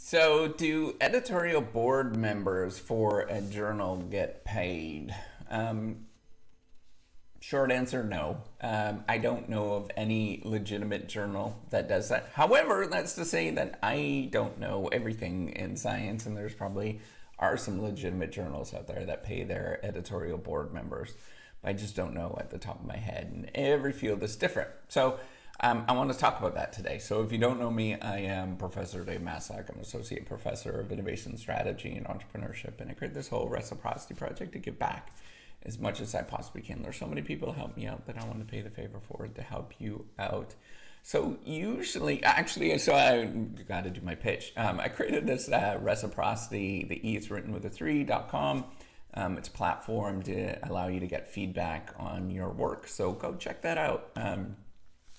So, do editorial board members for a journal get paid? Short answer, no. I don't know of any legitimate journal that does that. However, that's to say that I don't know everything in science, and there's probably are some legitimate journals out there that pay their editorial board members. I just don't know at the top of my head, and every field is different. So I want to talk about that today. So if you don't know me, I am Professor Dave Maslach. I'm an Associate Professor of Innovation Strategy and Entrepreneurship, and I created this whole reciprocity project to give back as much as I possibly can. There's so many people help me out that I want to pay the favor forward to help you out. So usually, so I got to do my pitch. I created this reciprocity, the E is written with a 3.com. It's a platform to allow you to get feedback on your work. So go check that out.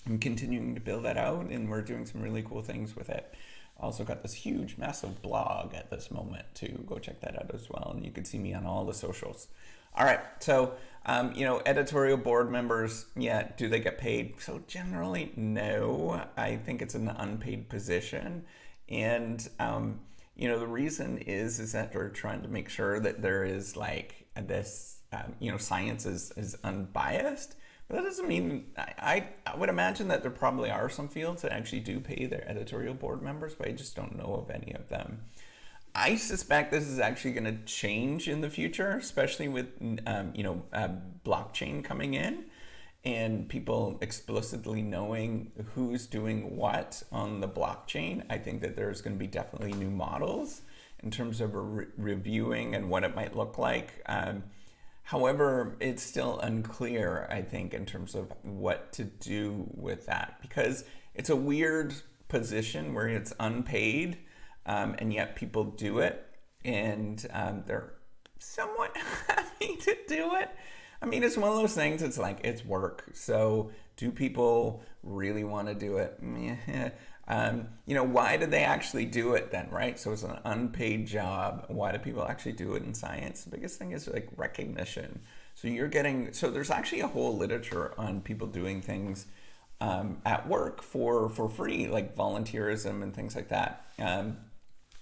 I'm continuing to build that out, and we're doing some really cool things with it. Also got this huge, massive blog at this moment too. Go check that out as well, and you can see me on all the socials. All right, so editorial board members, yeah, do they get paid? So generally, no. I think it's an unpaid position, and the reason is that they're trying to make sure that there is like this, science is unbiased. But that doesn't mean, I would imagine that there probably are some fields that actually do pay their editorial board members, but I just don't know of any of them. I suspect this is actually going to change in the future, especially with blockchain coming in and people explicitly knowing who's doing what on the blockchain. I think that there's going to be definitely new models in terms of reviewing and what it might look like. However, it's still unclear, I think, in terms of what to do with that, because it's a weird position where it's unpaid, and yet people do it, and they're somewhat happy to do it. I mean, it's one of those things, it's like, it's work. So do people really want to do it? Why do they actually do it then, right? So it's an unpaid job. Why do people actually do it in science? The biggest thing is like recognition. So there's actually a whole literature on people doing things at work for free, like volunteerism and things like that.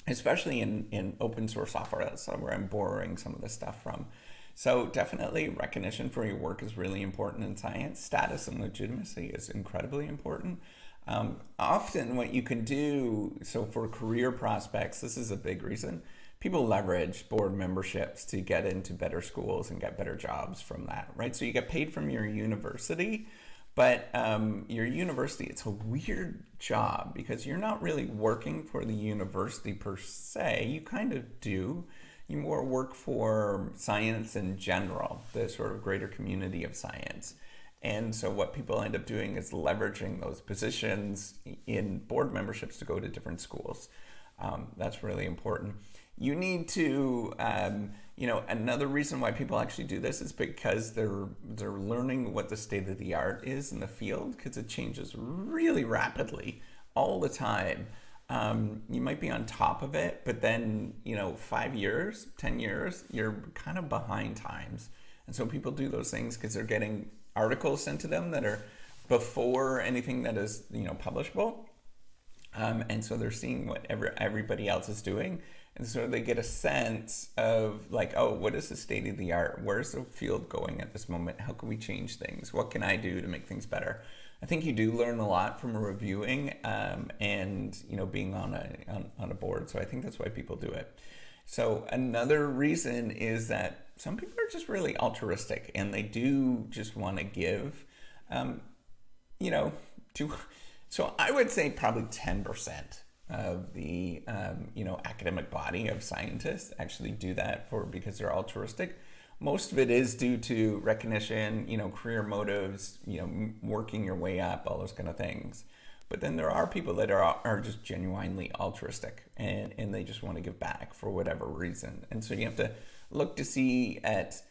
Especially in open source software. That's where I'm borrowing some of this stuff from. So definitely recognition for your work is really important in science. Status and legitimacy is incredibly important. Often what you can do, so for career prospects, this is a big reason, people leverage board memberships to get into better schools and get better jobs from that, right? So you get paid from your university, but your university, it's a weird job because you're not really working for the university per se. You kind of do. You more work for science in general, the sort of greater community of science. And so what people end up doing is leveraging those positions in board memberships to go to different schools. That's really important. You need to, another reason why people actually do this is because they're learning what the state of the art is in the field, because it changes really rapidly all the time. You might be on top of it, but then, 5 years, 10 years, you're kind of behind times. And so people do those things because they're getting articles sent to them that are before anything that is, publishable. And so they're seeing what everybody else is doing. And so they get a sense of like, oh, what is the state of the art? Where's the field going at this moment? How can we change things? What can I do to make things better? I think you do learn a lot from reviewing and being on a board. So I think that's why people do it. So another reason is that some people are just really altruistic and they do just want to give, so I would say probably 10% of the, academic body of scientists actually do that because they're altruistic. Most of it is due to recognition, career motives, working your way up, all those kind of things. But then there are people that are just genuinely altruistic and they just want to give back for whatever reason. And so you have to look to see at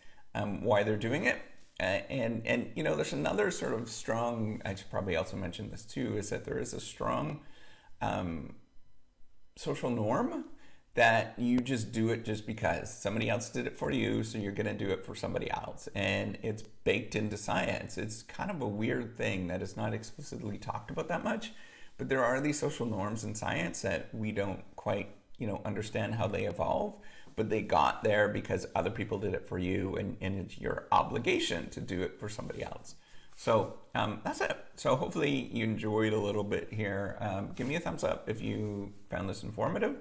why they're doing it. And there's another sort of strong, I should probably also mention this too, is that there is a strong social norm that you just do it just because somebody else did it for you, so you're going to do it for somebody else. And it's baked into science. It's kind of a weird thing that is not explicitly talked about that much, but there are these social norms in science that we don't quite understand how they evolve, but they got there because other people did it for you, and it's your obligation to do it for somebody else. So that's it. So hopefully you enjoyed a little bit here. Give me a thumbs up if you found this informative.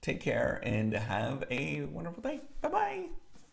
Take care and have a wonderful day. Bye-bye.